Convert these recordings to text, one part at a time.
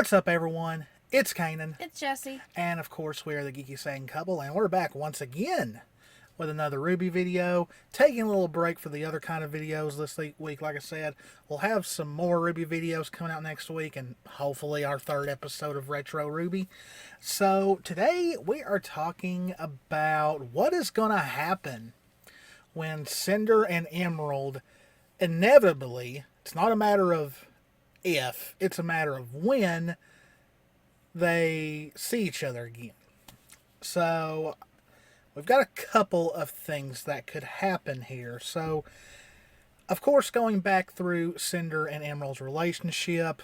What's up, everyone? It's Kanan. It's Jessie. And of course, we are the Geeky Saying Couple, and we're back once again with another RWBY video. Taking a little break for the other kind of videos this week. Like I said, we'll have some more RWBY videos coming out next week, and hopefully our third episode of Retro RWBY. So today we are talking about what is going to happen when Cinder and Emerald inevitably, it's not a matter of if, it's a matter of when they see each other again. So we've got a couple of things that could happen here. So, of course, going back through Cinder and Emerald's relationship,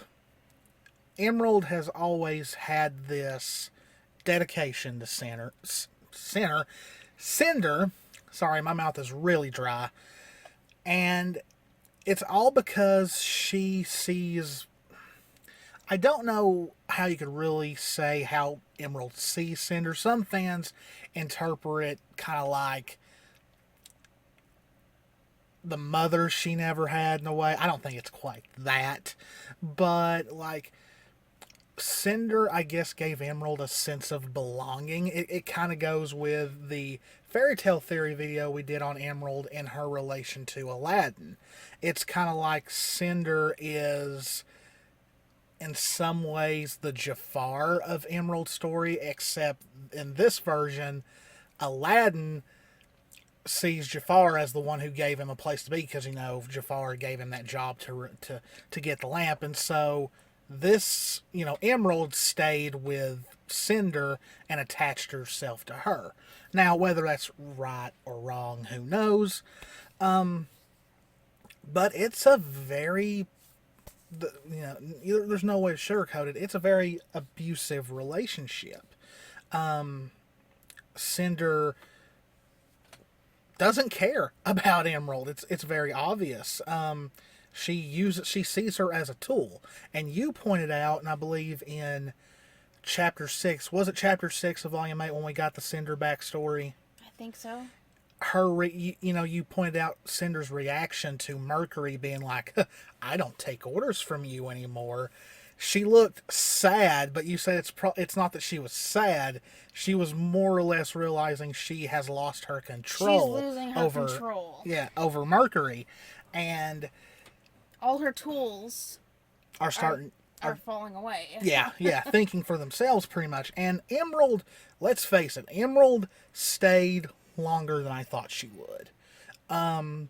Emerald has always had this dedication to Cinder. Sorry, my mouth is really dry. And it's all because she sees... I don't know how you could really say how Emerald sees Cinder. Some fans interpret it kind of like the mother she never had in a way. I don't think it's quite that. But, like, Cinder, I guess, gave Emerald a sense of belonging. It kind of goes with the fairy tale theory video we did on Emerald and her relation to Aladdin. It's kind of like Cinder is, in some ways, the Jafar of Emerald's story, except in this version, Aladdin sees Jafar as the one who gave him a place to be, because, you know, Jafar gave him that job to get the lamp, and so this, you know, Emerald stayed with Cinder and attached herself to her. Now, whether that's right or wrong, who knows? But it's a very, you know, there's no way to sugarcoat it. It's a very abusive relationship. Cinder doesn't care about Emerald. It's very obvious. She sees her as a tool. And you pointed out, and I believe in Chapter 6, was it Chapter 6 of Volume 8 when we got the Cinder backstory? I think so. You pointed out Cinder's reaction to Mercury being like, I don't take orders from you anymore. She looked sad, but you said it's not that she was sad. She was more or less realizing she has lost her control. She's losing her control. Yeah, over Mercury. And all her tools are falling away. Yeah, thinking for themselves pretty much. And Emerald, let's face it, Emerald stayed longer than I thought she would. And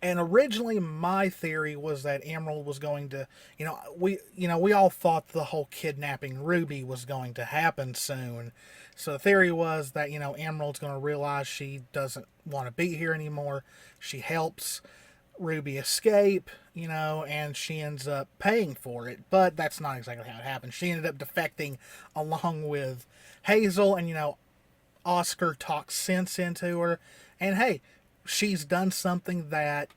originally my theory was that Emerald was going to, we all thought the whole kidnapping RWBY was going to happen soon. So the theory was that, Emerald's going to realize she doesn't want to be here anymore. She helps RWBY escape, and she ends up paying for it. But that's not exactly how it happened. She ended up defecting along with Hazel, and, Oscar talks sense into her. And hey, she's done something that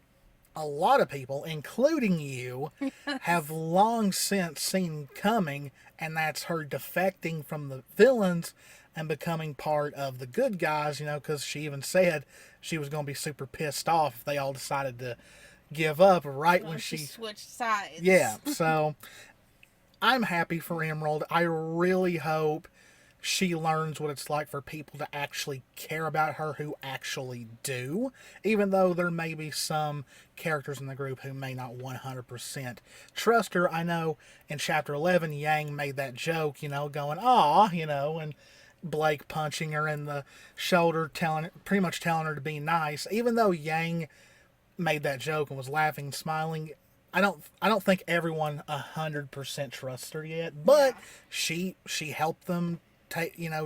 a lot of people, including you, have long since seen coming, and that's her defecting from the villains and becoming part of the good guys, because she even said she was going to be super pissed off if they all decided to give up when she switched sides. Yeah, so I'm happy for Emerald. I really hope she learns what it's like for people to actually care about her who actually do, even though there may be some characters in the group who may not 100% trust her. I know in Chapter 11, Yang made that joke, going, aw, and Blake punching her in the shoulder, pretty much telling her to be nice. Even though Yang made that joke and was laughing, smiling, I don't think everyone 100% trusts her yet, but she helped them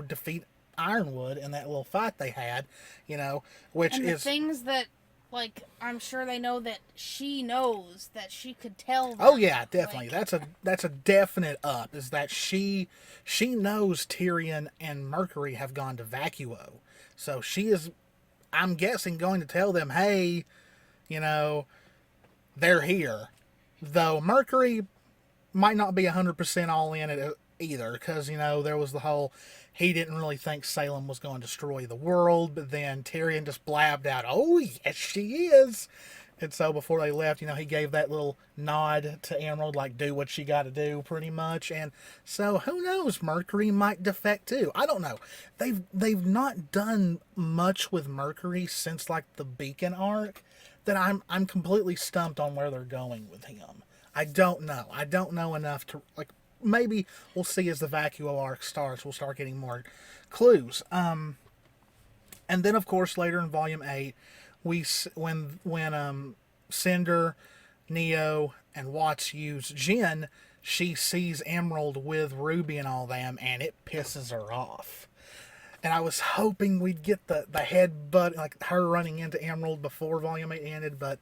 defeat Ironwood in that little fight they had, which and the is things that, like, I'm sure they know that she knows that she could tell them. Oh yeah, definitely. Like, that's a definite up, is that she knows Tyrion and Mercury have gone to Vacuo. So she is, I'm guessing, going to tell them, hey, they're here. Though Mercury might not be 100% all in it either, because, there was the whole, he didn't really think Salem was going to destroy the world, but then Tyrion just blabbed out, oh, yes, she is. And so before they left, he gave that little nod to Emerald, like, do what you got to do, pretty much. And so who knows? Mercury might defect too. I don't know. They've not done much with Mercury since like the Beacon arc that I'm completely stumped on where they're going with him. I don't know. I don't know enough to like. Maybe we'll see as the Vacuo arc starts. We'll start getting more clues. And then of course later in Volume 8. When Cinder, Neo, and Watts use Jin, she sees Emerald with Ruby and all them, and it pisses her off. And I was hoping we'd get the headbutt, like her running into Emerald before Volume 8 ended, but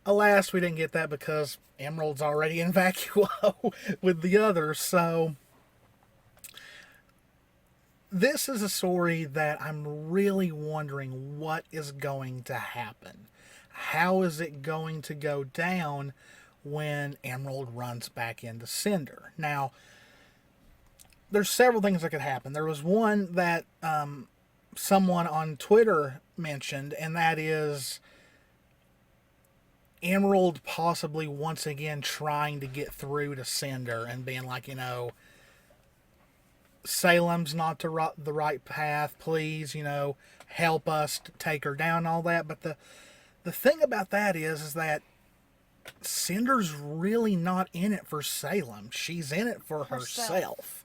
alas, we didn't get that because Emerald's already in Vacuo with the others, so this is a story that I'm really wondering what is going to happen. How is it going to go down when Emerald runs back into Cinder? Now, there's several things that could happen. There was one that someone on Twitter mentioned, and that is Emerald possibly once again trying to get through to Cinder and being like, Salem's not the right path. Please, help us to take her down, all that. But the thing about that is that Cinder's really not in it for Salem. She's in it for herself.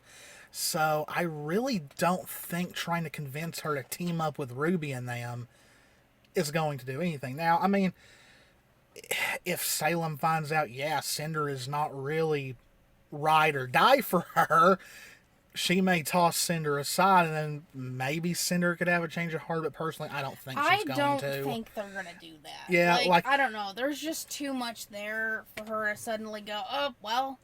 So I really don't think trying to convince her to team up with Ruby and them is going to do anything. Now, I mean, if Salem finds out, Cinder is not really ride or die for her, she may toss Cinder aside, and then maybe Cinder could have a change of heart, but personally, I don't think she's going to. I don't think they're going to do that. Yeah, like... I don't know. There's just too much there for her to suddenly go, oh, well,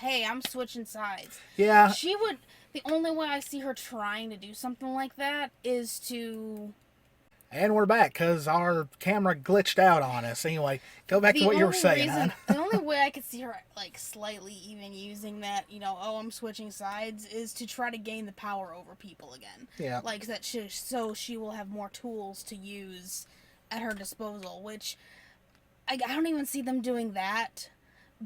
hey, I'm switching sides. Yeah. She would... The only way I see her trying to do something like that is to... And we're back, because our camera glitched out on us. Anyway, go back to what you were saying, hon. The only way I could see her, slightly even using that, I'm switching sides, is to try to gain the power over people again. Yeah. So she will have more tools to use at her disposal, which I don't even see them doing that,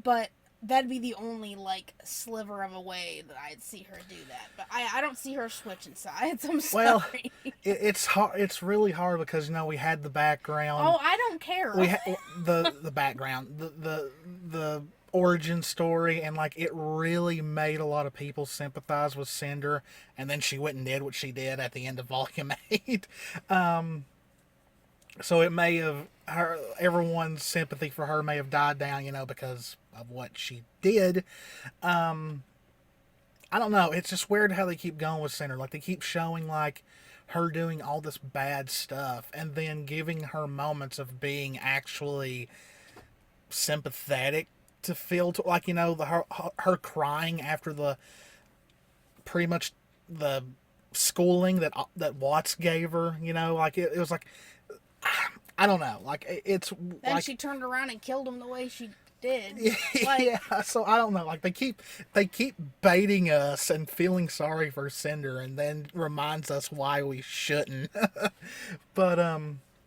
but that'd be the only, sliver of a way that I'd see her do that. But I don't see her switching sides. I'm sorry. Well, it's hard. It's really hard because, we had the background. Oh, I don't care. We had the background, the origin story, and, it really made a lot of people sympathize with Cinder, and then she went and did what she did at the end of Volume 8. So it may have... everyone's sympathy for her may have died down, because of what she did. I don't know. It's just weird how they keep going with Cinder. They keep showing, her doing all this bad stuff and then giving her moments of being actually sympathetic to feel to, her crying after the pretty much the schooling that Watts gave her, it was I don't know. It's... Then she turned around and killed him the way she did. Yeah, so I don't know. They keep baiting us and feeling sorry for Cinder, and then reminds us why we shouldn't. But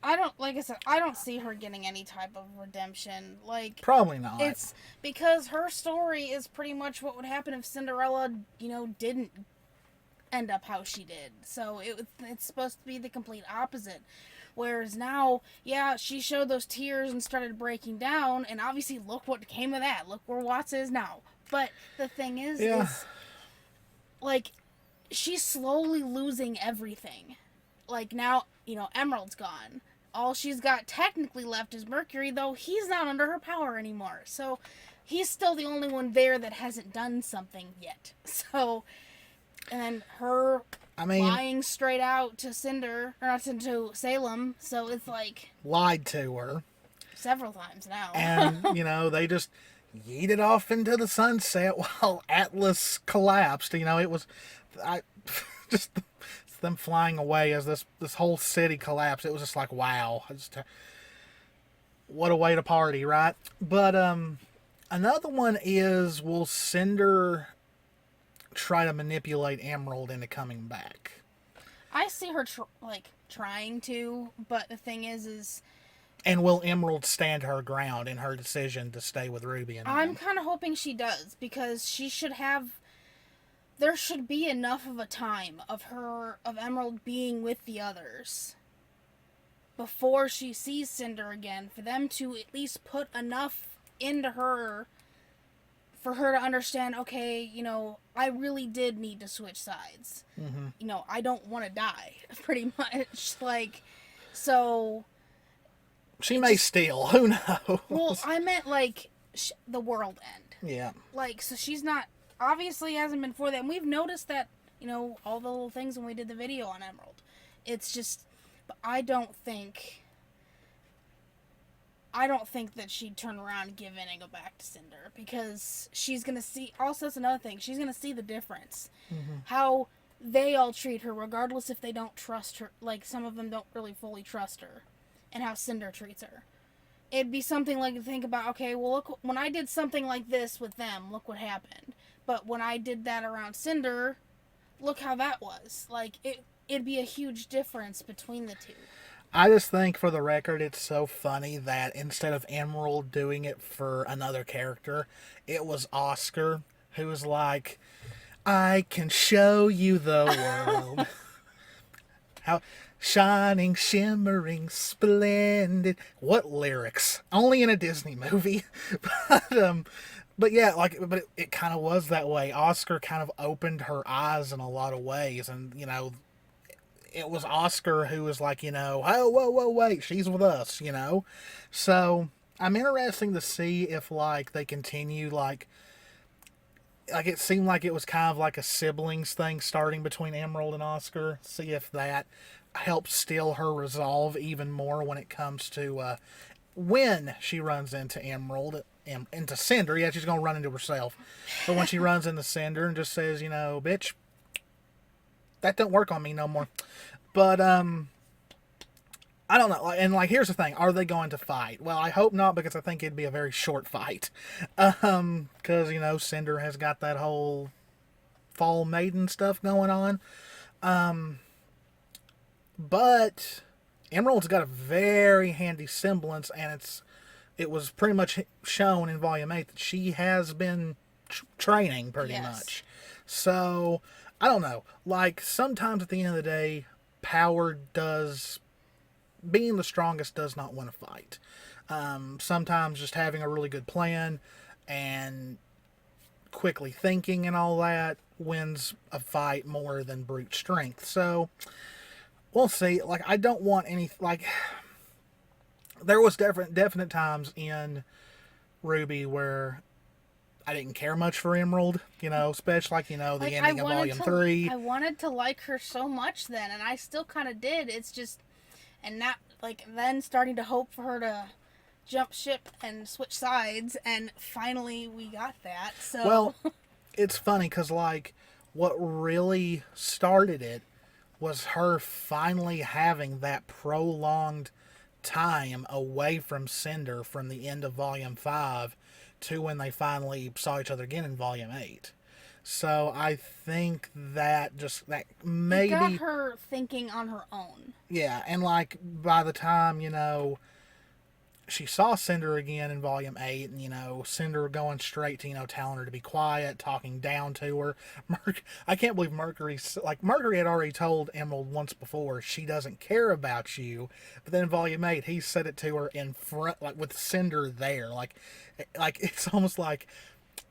I don't, like I said, I don't see her getting any type of redemption. Probably not. It's because her story is pretty much what would happen if Cinderella, didn't end up how she did. So it's supposed to be the complete opposite. Whereas now, she showed those tears and started breaking down, and obviously look what came of that. Look where Watts is now. But the thing is she's slowly losing everything. Now, Emerald's gone. All she's got technically left is Mercury, though he's not under her power anymore. So he's still the only one there that hasn't done something yet. So, and her... lying straight out to Cinder, or not to Salem, so it's lied to her. Several times now. And, they just yeeted off into the sunset while Atlas collapsed. It was... just them flying away as this whole city collapsed. It was just wow. What a way to party, right? But, another one is, will Cinder... try to manipulate Emerald into coming back? I see her trying to, but the thing is And will Emerald stand her ground in her decision to stay with Ruby and I'm them? kind of hoping she does, because there should be enough of a time of Emerald being with the others before she sees Cinder again, for them to at least put enough into her for her to understand, okay, I really did need to switch sides. Mm-hmm. I don't want to die, pretty much. Like, so. She may steal. Who knows? Well, I meant, like, the world end. Yeah. Like, so she's not. Obviously hasn't been for that. And we've noticed that, all the little things when we did the video on Emerald. It's just. But I don't think that she'd turn around and give in and go back to Cinder, because she's gonna see. Also, that's another thing. She's gonna see the difference, how they all treat her, regardless if they don't trust her. Like, some of them don't really fully trust her, and how Cinder treats her. It'd be something like to think about. Okay, well, look, when I did something like this with them, look what happened. But when I did that around Cinder, look how that was. Like, it'd be a huge difference between the two. I just think, for the record, it's so funny that instead of Emerald doing it for another character, it was Oscar who was like, I can show you the world. How shining, shimmering, splendid. What lyrics? Only in a Disney movie. But yeah, but it kind of was that way. Oscar kind of opened her eyes in a lot of ways, and it was Oscar who was like, oh, whoa, wait, she's with us, So I'm interested to see if, like, they continue, like it seemed like it was kind of like a siblings thing starting between Emerald and Oscar. See if that helps steel her resolve even more when it comes to when she runs into Emerald, into Cinder. Yeah, she's going to run into herself. But when she runs into Cinder and just says, bitch, that don't work on me no more. But I don't know. And here's the thing: are they going to fight? Well, I hope not, because I think it'd be a very short fight. Because Cinder has got that whole fall maiden stuff going on. But Emerald's got a very handy semblance, and it was pretty much shown in Volume 8 that she has been training pretty much. So I don't know. Like, sometimes at the end of the day, being the strongest does not win a fight. Sometimes just having a really good plan and quickly thinking and all that wins a fight more than brute strength. So we'll see. Like, I don't want any, like, there was definite times in RWBY where I didn't care much for Emerald, especially the ending of Volume 3. I wanted to like her so much then, and I still kind of did. It's just, and not, then starting to hope for her to jump ship and switch sides, and finally we got that. So, well, it's funny because, what really started it was her finally having that prolonged time away from Cinder from the end of Volume 5 to when they finally saw each other again in Volume 8. So I think that maybe... It got her thinking on her own. Yeah, and by the time, she saw Cinder again in Volume 8, and, Cinder going straight to, telling her to be quiet, talking down to her. I can't believe Mercury had already told Emerald once before, she doesn't care about you. But then in Volume 8, he said it to her in front, with Cinder there. It's almost like,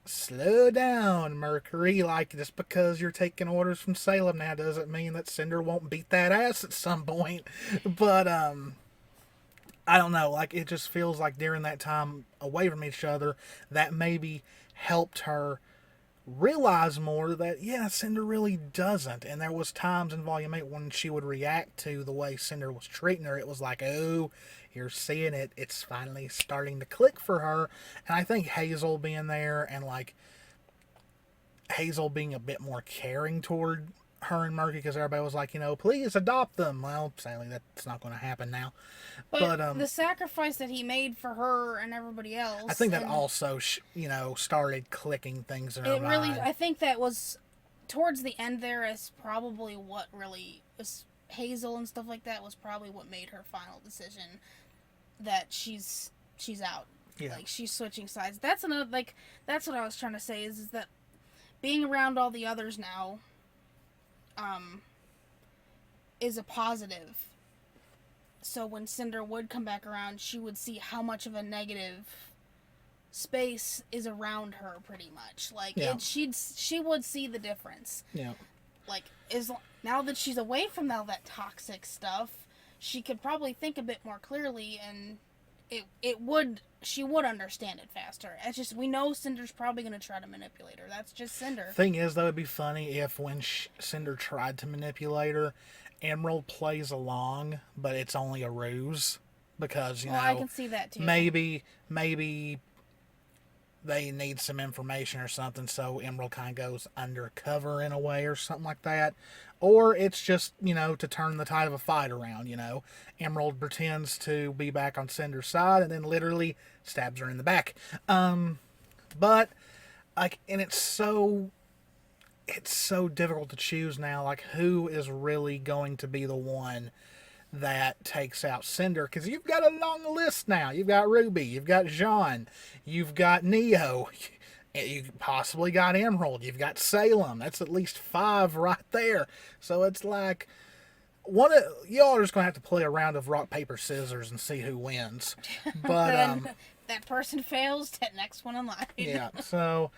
slow down, Mercury. Just because you're taking orders from Salem now doesn't mean that Cinder won't beat that ass at some point. But, I don't know, it just feels like during that time away from each other, that maybe helped her realize more that, yeah, Cinder really doesn't. And there was times in Volume 8 when she would react to the way Cinder was treating her. It was like, oh, you're seeing it. It's finally starting to click for her. And I think Hazel being there and, Hazel being a bit more caring toward her and Murky, because everybody was like, please adopt them. Well, sadly, that's not going to happen now. But the sacrifice that he made for her and everybody else, I think that also, started clicking things in her mind. I think that was towards the end there, is probably what really was Hazel and stuff like that was probably what made her final decision that she's out. Yeah. Like, she's switching sides. That's another, like, that's what I was trying to say, is that being around all the others now, is a positive. So when Cinder would come back around, she would see how much of a negative space is around her, pretty much. Like, she would see the difference. Yeah. Like, now that she's away from all that toxic stuff, she could probably think a bit more clearly, and she would understand it faster. It's just, we know Cinder's probably going to try to manipulate her. That's just Cinder. Thing is, though, it'd be funny if when Cinder tried to manipulate her, Emerald plays along, but it's only a ruse. Because, you know, I can see that too. Maybe they need some information or something, so Emerald kind of goes undercover in a way or something like that. Or it's just, you know, to turn the tide of a fight around, you know. Emerald pretends to be back on Cinder's side and then literally stabs her in the back. But, like, and it's so difficult to choose now, like, who is really going to be the one that takes out Cinder, because you've got a long list now. You've got Ruby, you've got Jean, you've got Neo, you possibly got Emerald, you've got Salem. That's at least 5 right there. So it's like, y'all are just gonna have to play a round of rock paper scissors and see who wins. But that person fails, that next one in line. Yeah. So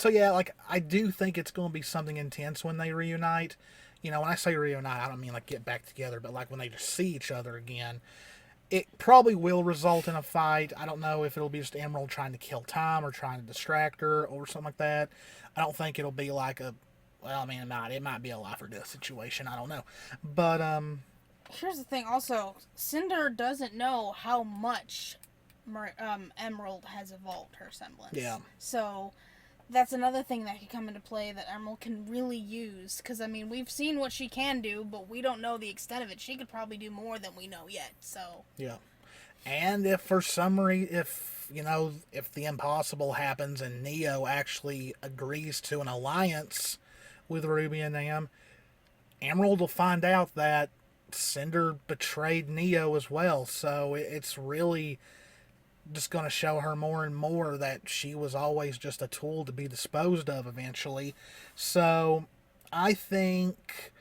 yeah, like, I do think it's gonna be something intense when they reunite. You know, when I say reunite, I don't mean like get back together, but like when they just see each other again, it probably will result in a fight. I don't know if it'll be just Emerald trying to kill time or trying to distract her or something like that. I don't think it'll be like it might be a life or death situation. I don't know. But, here's the thing also, Cinder doesn't know how much Emerald has evolved her semblance. Yeah. So that's another thing that could come into play that Emerald can really use. Because, I mean, we've seen what she can do, but we don't know the extent of it. She could probably do more than we know yet, so. Yeah. And if for some reason, if the impossible happens and Neo actually agrees to an alliance with Ruby and them, Emerald will find out that Cinder betrayed Neo as well. So it's really just going to show her more and more that she was always just a tool to be disposed of eventually. So I think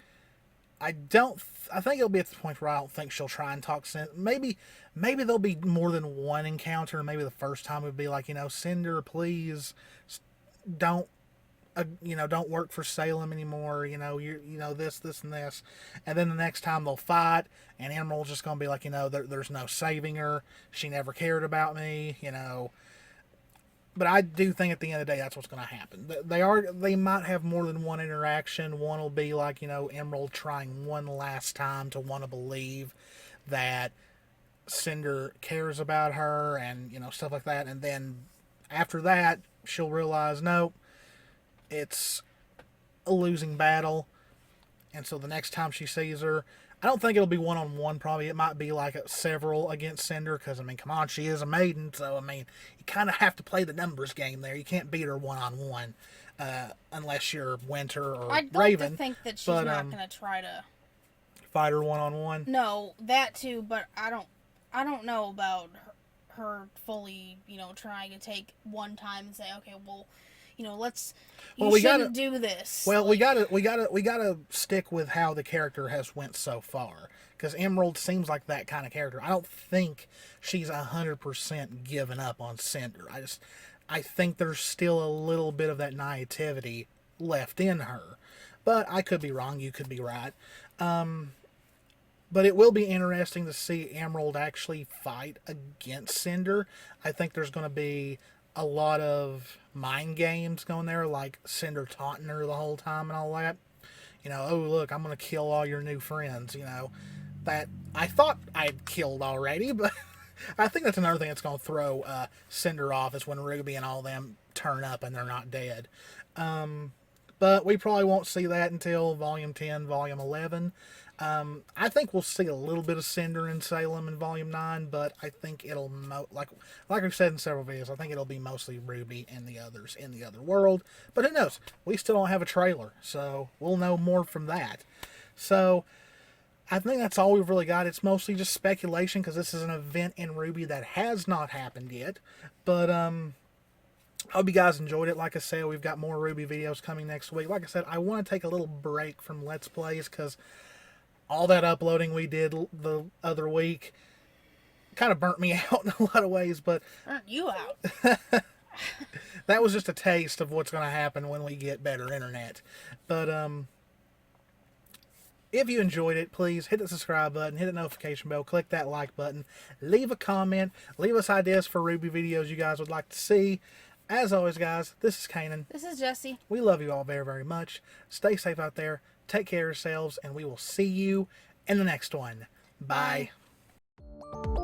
it'll be at the point where I don't think she'll try and talk Cinder. Maybe there'll be more than one encounter. Maybe the first time would be like, Cinder, please don't work for Salem anymore. This and this. And then the next time they'll fight, and Emerald's just going to be like, there's no saving her. She never cared about me, But I do think at the end of the day, that's what's going to happen. They might have more than one interaction. One will be like, Emerald trying one last time to want to believe that Cinder cares about her and, stuff like that. And then after that, she'll realize, nope, it's a losing battle. And so the next time she sees her, I don't think it'll be one-on-one probably. It might be like several against Cinder because, come on, she is a maiden. So, you kind of have to play the numbers game there. You can't beat her one-on-one unless you're Winter or Raven. I'd like to think that she's not going to try to fight her one-on-one. No, that too, but I don't know about her fully, trying to take one time and say, okay, well, we shouldn't do this. Well, we gotta stick with how the character has went so far, because Emerald seems like that kind of character. I don't think she's 100% given up on Cinder. I think there's still a little bit of that naivety left in her, but I could be wrong. You could be right. But it will be interesting to see Emerald actually fight against Cinder. I think there's going to be a lot of mind games going there, like Cinder taunting her the whole time and all that. Oh, look, I'm going to kill all your new friends, that I thought I'd killed already, but I think that's another thing that's going to throw Cinder off is when Ruby and all them turn up and they're not dead. But we probably won't see that until Volume 10, Volume 11. I think we'll see a little bit of Cinder and Salem in Volume 9, but I think it'll, like I've said in several videos, I think it'll be mostly Ruby and the others in the other world. But who knows? We still don't have a trailer, so we'll know more from that. So, I think that's all we've really got. It's mostly just speculation because this is an event in RWBY that has not happened yet. But hope you guys enjoyed it. Like I said, we've got more RWBY videos coming next week. Like I said, I want to take a little break from Let's Plays because all that uploading we did the other week kind of burnt me out in a lot of ways. But Burnt you out. that was just a taste of what's going to happen when we get better internet. But if you enjoyed it, please hit the subscribe button, hit the notification bell, click that like button, leave a comment, leave us ideas for RWBY videos you guys would like to see. As always, guys, this is Kanan. This is Jessie. We love you all very, very much. Stay safe out there. Take care of yourselves, and we will see you in the next one. Bye. Bye.